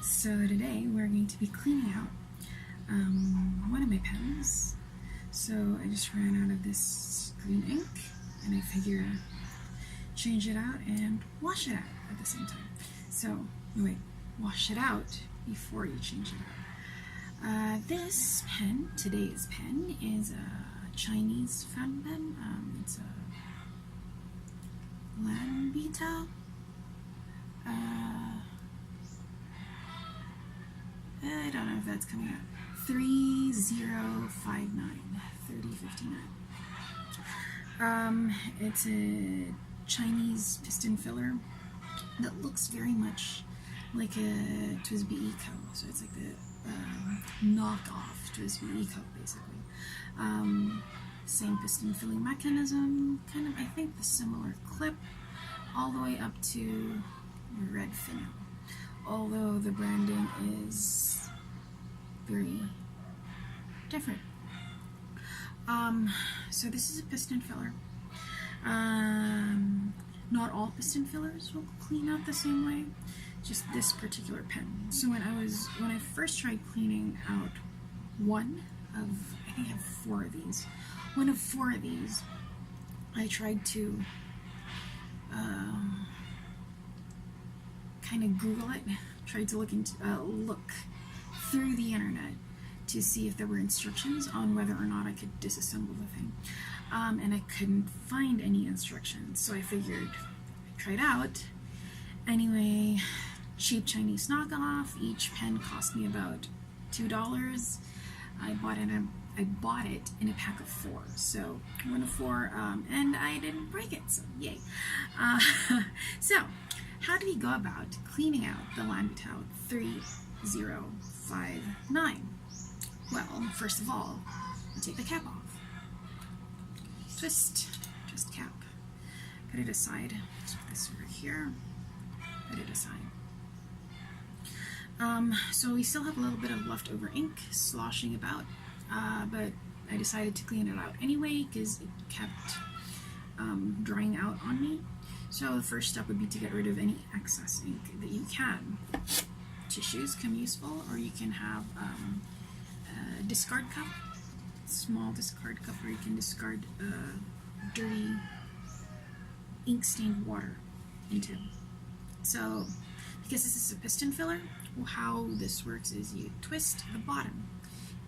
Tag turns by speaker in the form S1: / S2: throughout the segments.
S1: So today we're going to be cleaning out one of my pens. So I just ran out of this green ink and I figure change it out and wash it out at the same time. So wait, wash it out before you change it out. This pen, today's pen, is a Chinese fountain pen. It's a Lanbitou. I don't know if that's coming out. 3059. It's a Chinese piston filler that looks very much like a TWSBI Eco. So it's like the knockoff TWSBI Eco, basically. Same piston filling mechanism, kind of, I think, the similar clip, all the way up to red finial. Although the branding is very different. So this is a piston filler. Not all piston fillers will clean out the same way, just this particular pen. So when I first tried cleaning out one of, I think I have 4 of these. One of 4 of these, I tried to kind of Google it, tried to look through the internet to see if there were instructions on whether or not I could disassemble the thing. And I couldn't find any instructions, so I figured I'd try it out. Anyway, cheap Chinese knockoff. Each pen cost me about $2. I bought it in a pack of 4, so 1 of 4, and I didn't break it, so yay. So, how do we go about cleaning out the Lanbitou 3059? Well, first of all, you take the cap off. Twist cap. Put it aside. Put this over here. Put it aside. So we still have a little bit of leftover ink sloshing about, but I decided to clean it out anyway because it kept drying out on me. So the first step would be to get rid of any excess ink that you can. Tissues can be useful, or you can have a discard cup, small discard cup where you can discard dirty ink-stained water into. So, because this is a piston filler, how this works is you twist the bottom.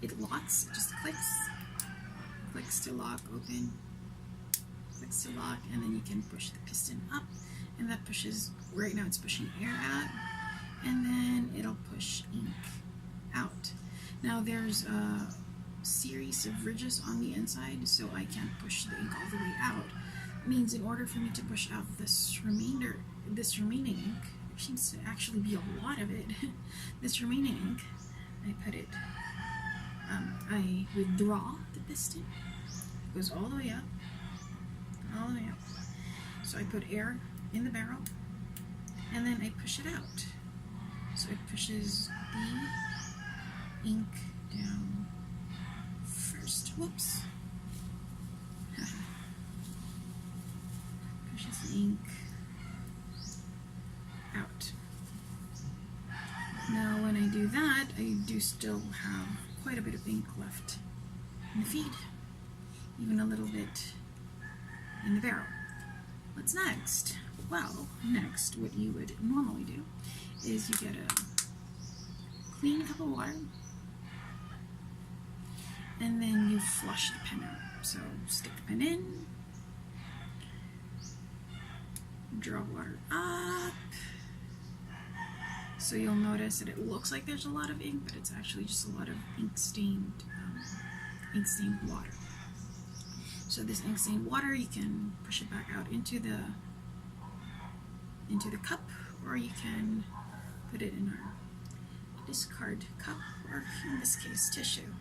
S1: It locks, it just clicks to lock, open, clicks to lock, and then you can push the piston up, and that pushes, right now it's pushing air out, and then it'll push ink out. Now there's a series of ridges on the inside, so I can't push the ink all the way out. It means in order for me to push out this remaining ink, there seems to actually be a lot of it, this remaining ink, I withdraw the piston, it goes all the way up, so I put air in the barrel, and then I push it out. So it pushes the ink down first. Whoops. Pushes the ink out. Now when I do that, I do still have quite a bit of ink left in the feed, even a little bit in the barrel. What's next? Well, next, what you would normally do is you get a clean cup of water, and then you flush the pen out. So stick the pen in, draw water up. So you'll notice that it looks like there's a lot of ink, but it's actually just a lot of ink-stained water. So this ink-stained water, you can push it back out into the cup, or you can put it in our discard cup, or in this case, tissue.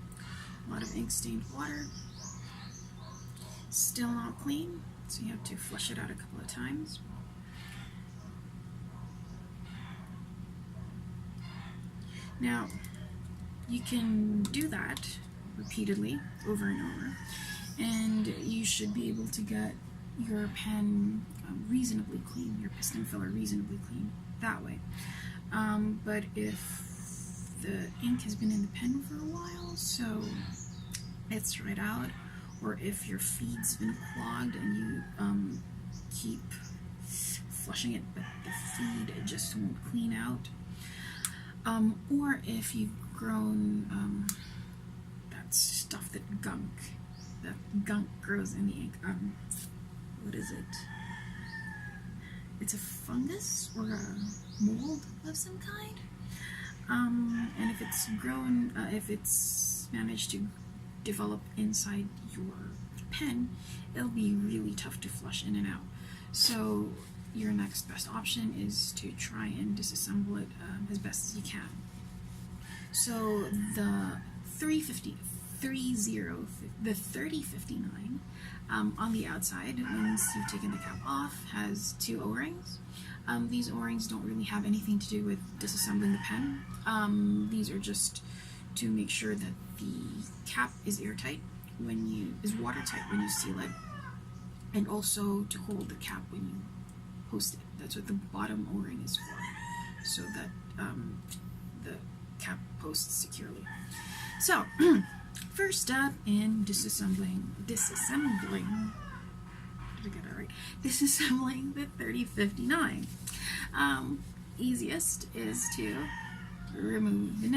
S1: A lot of ink-stained water. Still not clean, so you have to flush it out a couple of times. Now, you can do that repeatedly, over and over, and you should be able to get your pen reasonably clean, your piston filler reasonably clean that way. But if the ink has been in the pen for a while, so it's right out, or if your feed's been clogged and you keep flushing it but the feed just won't clean out, or if you've grown that stuff, that gunk grows in the ink. What is it? It's a fungus or a mold of some kind. And if it's grown, if it's managed to develop inside your pen, it'll be really tough to flush in and out. So your next best option is to try and disassemble it as best as you can. So the 3059 on the outside, once you've taken the cap off, has 2 O-rings. These O-rings don't really have anything to do with disassembling the pen. These are just to make sure that the cap is airtight is watertight when you seal it, and also to hold the cap when you post it. That's what the bottom O-ring is for, so that the cap posts securely. So, first step in disassembling, did I get it right? Disassembling the 3059. Easiest is to remove the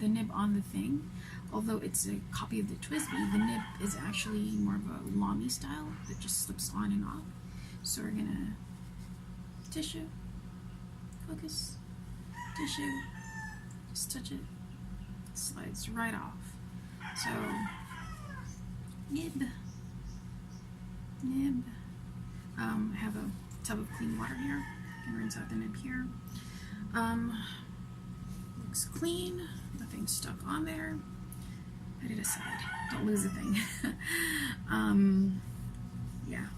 S1: nib on the thing. Although it's a copy of the Twisby, the nib is actually more of a Lamy style that just slips on and off. So we're gonna tissue, focus, tissue, just touch it, slides right off. So nib. I have a tub of clean water here. I can rinse out the nib here. Looks clean, nothing stuck on there. Put it aside, don't lose a thing. Yeah.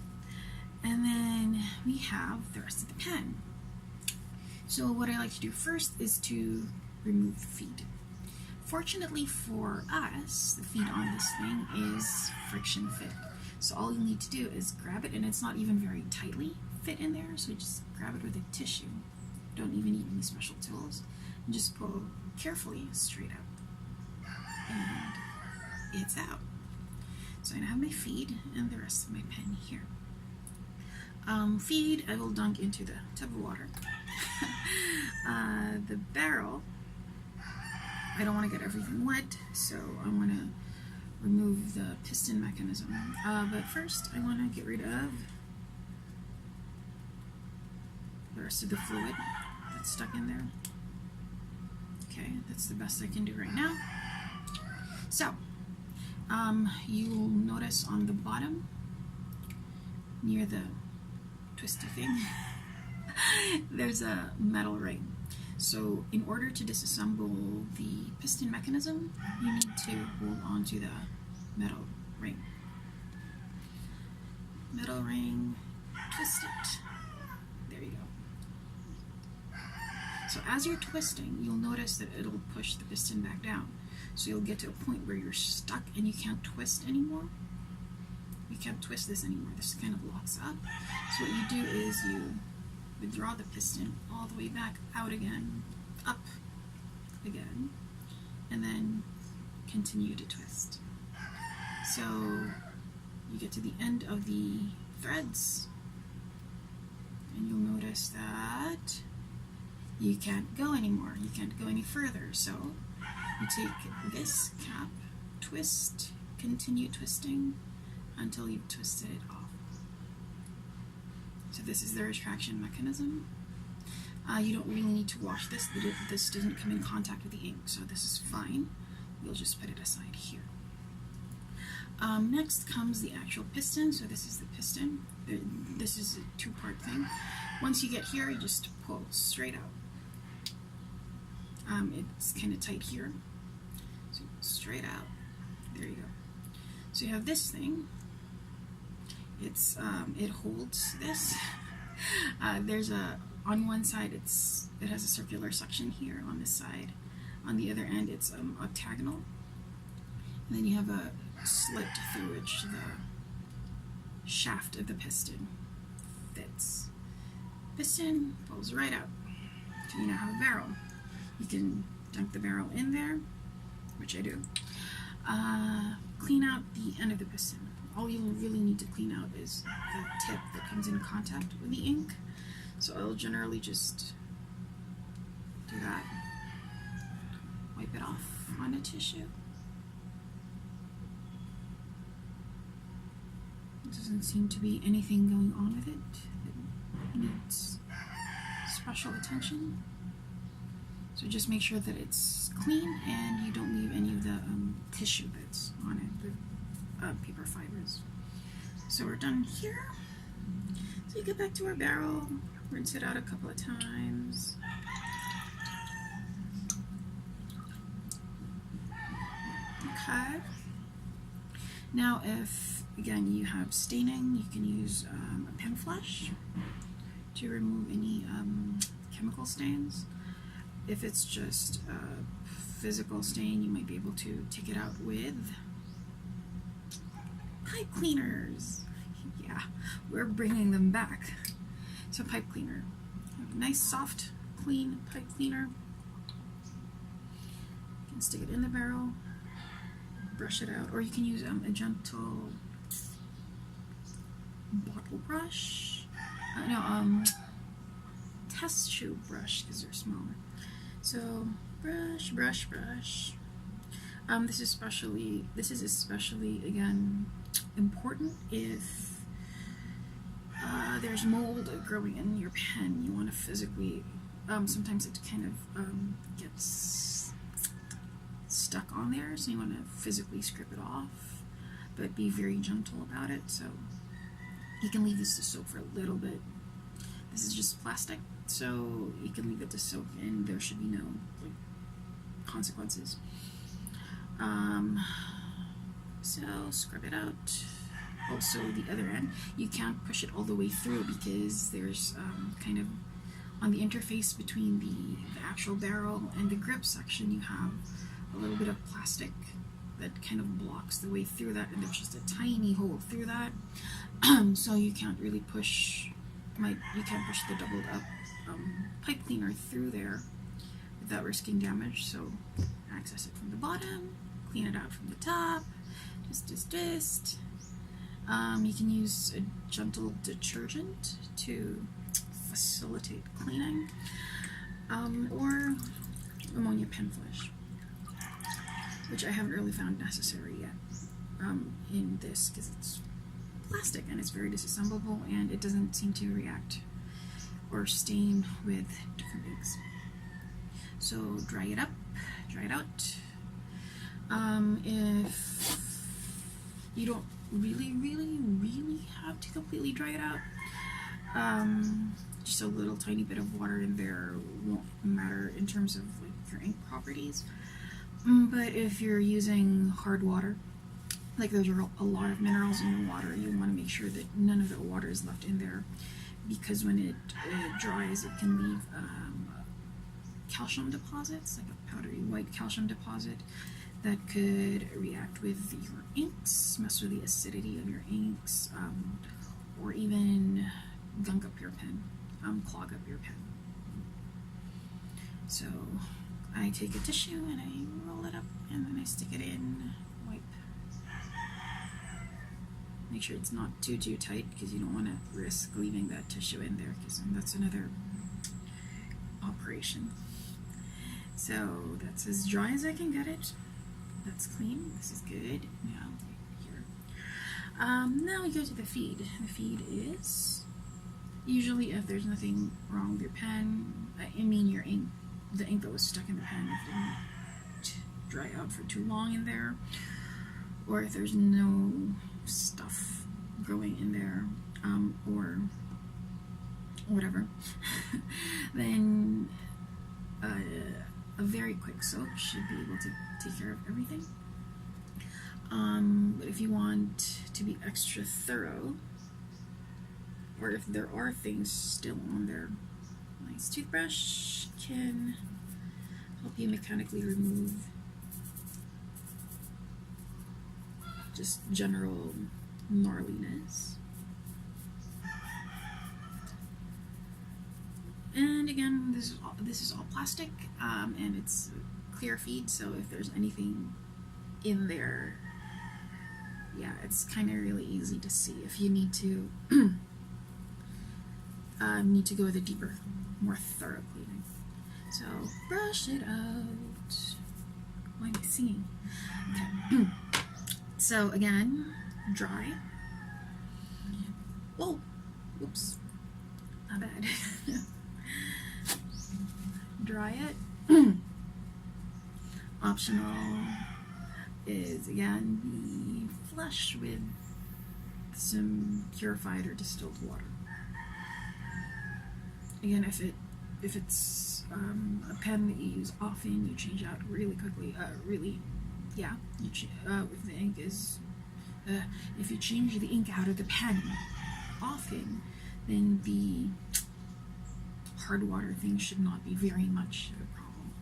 S1: And then we have the rest of the pen. So what I like to do first is to remove the feed. Fortunately for us, the feed on this thing is friction fit. So all you need to do is grab it, and it's not even very tightly fit in there, so just grab it with a tissue. Don't even need any special tools. And just pull carefully straight out. And it's out. So I now have my feed and the rest of my pen here. Feed, I will dunk into the tub of water. The barrel, I don't want to get everything wet, so I'm going to remove the piston mechanism. But first, I want to get rid of the rest of the fluid that's stuck in there. Okay, that's the best I can do right now. So, you'll notice on the bottom, near the twisty thing, there's a metal ring. So in order to disassemble the piston mechanism, you need to hold on to the metal ring. Metal ring, twist it. There you go. So as you're twisting, you'll notice that it'll push the piston back down. So you'll get to a point where you're stuck and you can't twist anymore. You can't twist this anymore. This kind of locks up. So what you do is you withdraw the piston all the way back out again, up again, and then continue to twist. So you get to the end of the threads, and you'll notice that you can't go anymore. You can't go any further. So you take this cap, twist, continue twisting until you've twisted it off. So this is the retraction mechanism. You don't really need to wash this. This doesn't come in contact with the ink, so this is fine. We'll just put it aside here. Next comes the actual piston. So this is the piston. This is a two-part thing. Once you get here, you just pull straight out. It's kind of tight here. So straight out. There you go. So you have this thing. It's it holds this. There's on one side it has a circular suction here on this side. On the other end it's octagonal. And then you have a slit through which the shaft of the piston fits. Piston pulls right out. So you now have a barrel. You can dunk the barrel in there, which I do. Clean out the end of the piston. All you really need to clean out is the tip that comes in contact with the ink. So I'll generally just do that. Wipe it off on a tissue. Doesn't seem to be anything going on with it. It needs special attention. So just make sure that it's clean and you don't leave any of the tissue bits on it, the paper fibers. So we're done here. So you get back to our barrel, rinse it out a couple of times. Okay. Now if, again, you have staining, you can use a pen flush to remove any chemical stains. If it's just a physical stain, you might be able to take it out with pipe cleaners. Yeah, we're bringing them back. So pipe cleaner, a nice soft clean pipe cleaner. You can stick it in the barrel, brush it out, or you can use a gentle bottle brush. Test tube brush because they're smaller. So brush, brush, brush. This is especially again important if there's mold growing in your pen. You want to physically. Sometimes it kind of gets stuck on there, so you want to physically scrape it off, but be very gentle about it. So you can leave this to soak for a little bit. This is just plastic, so you can leave it to soak and there should be no consequences. So scrub it out. Also the other end, you can't push it all the way through because there's kind of on the interface between the actual barrel and the grip section, you have a little bit of plastic that kind of blocks the way through that, and there's just a tiny hole through that. So you can't really push, you can't push the doubled up pipe cleaner through there without risking damage. So access it from the bottom, clean it out from the top, just. You can use a gentle detergent to facilitate cleaning, or ammonia pen flush, which I haven't really found necessary yet in this because it's plastic and it's very disassemblable and it doesn't seem to react or stain with different inks. So dry it up, dry it out. If you don't really have to completely dry it out, just a little tiny bit of water in there won't matter in terms of your ink properties. But if you're using hard water, there's a lot of minerals in the water, you want to make sure that none of the water is left in there, because when it dries, it can leave calcium deposits, like a powdery white calcium deposit that could react with your inks, mess with the acidity of your inks, or even gunk up your pen, clog up your pen. So I take a tissue and I roll it up and then I stick it in, wipe. Make sure it's not too tight because you don't want to risk leaving that tissue in there, because then that's another operation. So that's as dry as I can get it. That's clean. This is good. Now here. Now we go to the feed. The feed is usually if there's nothing wrong with your pen. Your ink, the ink that was stuck in the pen, if it didn't dry out for too long in there, or if there's no stuff growing in there, or whatever, then a very quick soak should be able to take care of everything. But if you want to be extra thorough, or if there are things still on there, a nice toothbrush can help you mechanically remove just general gnarliness. And again, this is all plastic, and it's clear feed, so if there's anything in there, yeah, it's kind of really easy to see if you need to go with a deeper, more thorough cleaning. So brush it out. Why am I singing? Okay. So again, dry. Oh, oops, not bad. Dry it. Optional is again be flush with some purified or distilled water. Again, if it's a pen that you use often, you change out really quickly. If the ink is, if you change the ink out of the pen often, then the hard water thing should not be very much of a problem.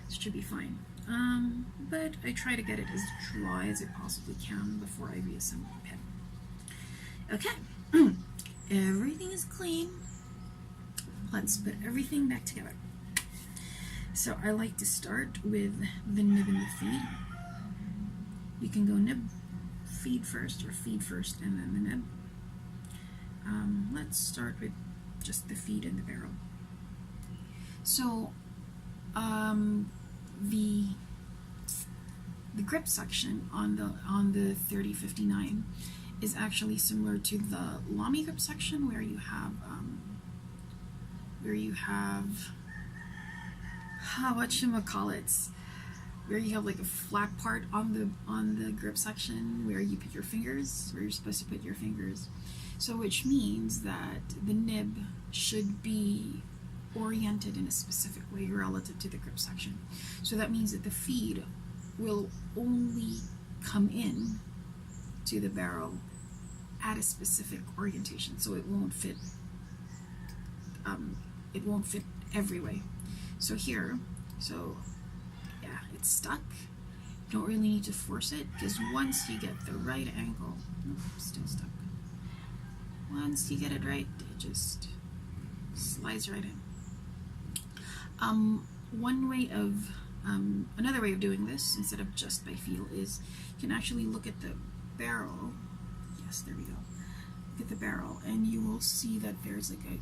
S1: It should be fine. But I try to get it as dry as I possibly can before I reassemble the pen. Okay, everything is clean. Let's put everything back together. So I like to start with the nib and the feed. You can go nib, feed first, or feed first and then the nib. Let's start with just the feed and the barrel. So the grip section on the 3059 is actually similar to the Lamy grip section, where you have where you have like a flat part on the grip section where you put your fingers, where you're supposed to put your fingers. So which means that the nib should be oriented in a specific way relative to the grip section. So that means that the feed will only come in to the barrel at a specific orientation, so it won't fit every way. So here, yeah, it's stuck. You don't really need to force it, because once you get the right angle, still stuck. Once you get it right, it just slides right in. Another way of doing this, instead of just by feel, is you can actually look at the barrel. Yes, there we go. Look at the barrel, and you will see that there's like a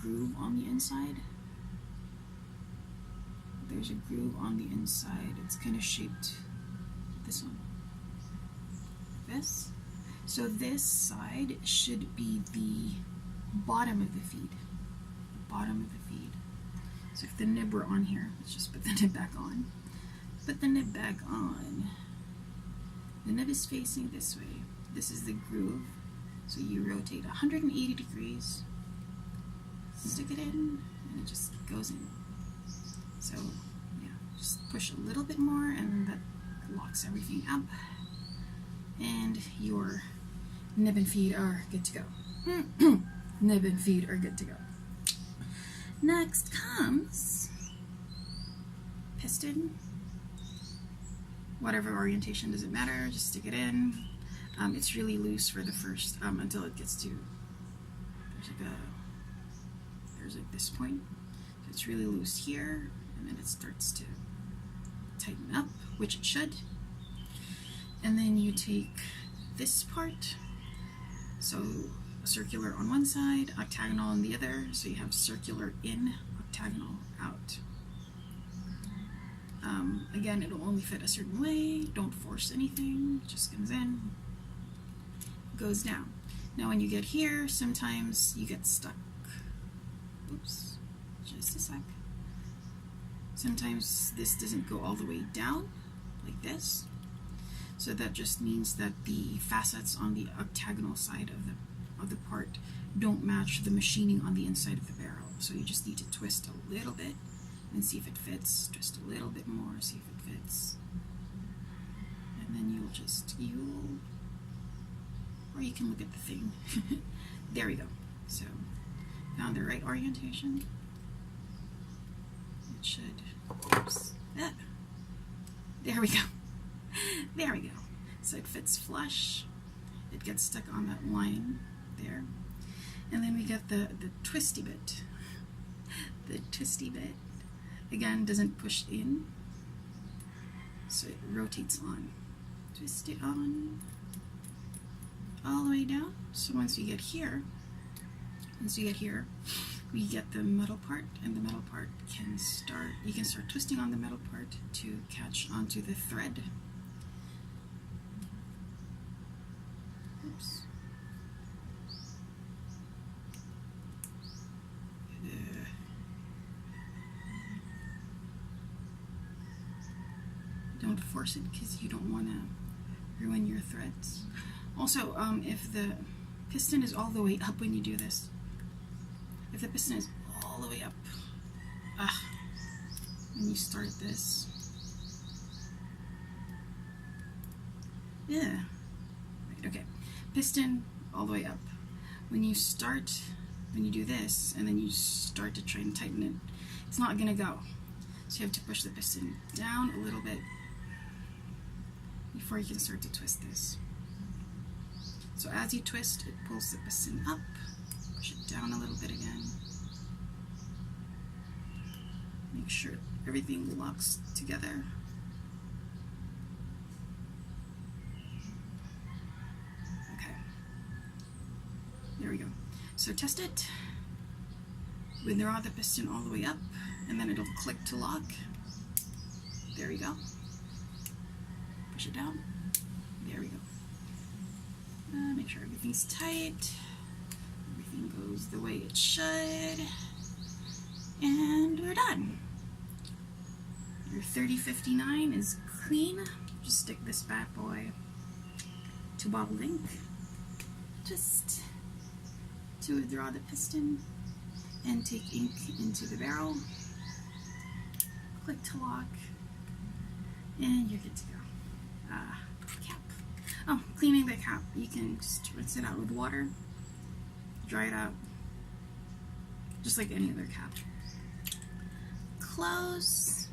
S1: groove on the inside. There's a groove on the inside. It's kind of shaped this one. This. So this side should be the bottom of the feed. The bottom of the feed. So if the nib were on here, let's just put the nib back on. Put the nib back on. The nib is facing this way. This is the groove. So you rotate 180 degrees, stick it in, and it just goes in. So yeah, just push a little bit more, and that locks everything up. And your nib and feed are good to go. Nib and feed are good to go. Next comes piston. Whatever orientation, doesn't matter, just stick it in. It's really loose for the first, until it gets to, there's like this point. So it's really loose here, and then it starts to tighten up, which it should. And then you take this part, so circular on one side, octagonal on the other, so you have circular in, octagonal out. Again, it'll only fit a certain way. Don't force anything. It just comes in, goes down. Now when you get here, sometimes you get stuck. Oops, just a sec. Sometimes this doesn't go all the way down, like this. So that just means that the facets on the octagonal side of the part don't match the machining on the inside of the barrel. So you just need to twist a little bit and see if it fits. Twist a little bit more, see if it fits. And then or you can look at the thing. There we go. So, found the right orientation. It should, oops, there we go. There we go. So it fits flush. It gets stuck on that line there. And then we get the twisty bit. The twisty bit. again, doesn't push in, so it rotates on. Twist it on all the way down. So once you get here, we get the metal part, and the metal part can start, you can start twisting on the metal part to catch onto the thread. Oops. Don't force it because you don't want to ruin your threads. Also, if the piston is all the way up when you do this, if the piston is all the way up, when you start this, yeah, right, okay, piston all the way up. When you do this, and then you start to try and tighten it, it's not gonna go. So you have to push the piston down a little bit before you can start to twist this. So as you twist, it pulls the piston up, push it down a little bit again. Make sure everything locks together. Okay, there we go. So test it. Withdraw the piston all the way up, and then it'll click to lock. There we go. Push it down. There we go. Make sure everything's tight. Everything goes the way it should. And we're done. Your 3059 is clean. Just stick this bad boy to bottled ink. Just to withdraw the piston and take ink into the barrel. Click to lock, and you're good to go. Cap. Oh, cleaning the cap. You can just rinse it out with water, dry it out, just like any other cap. Close,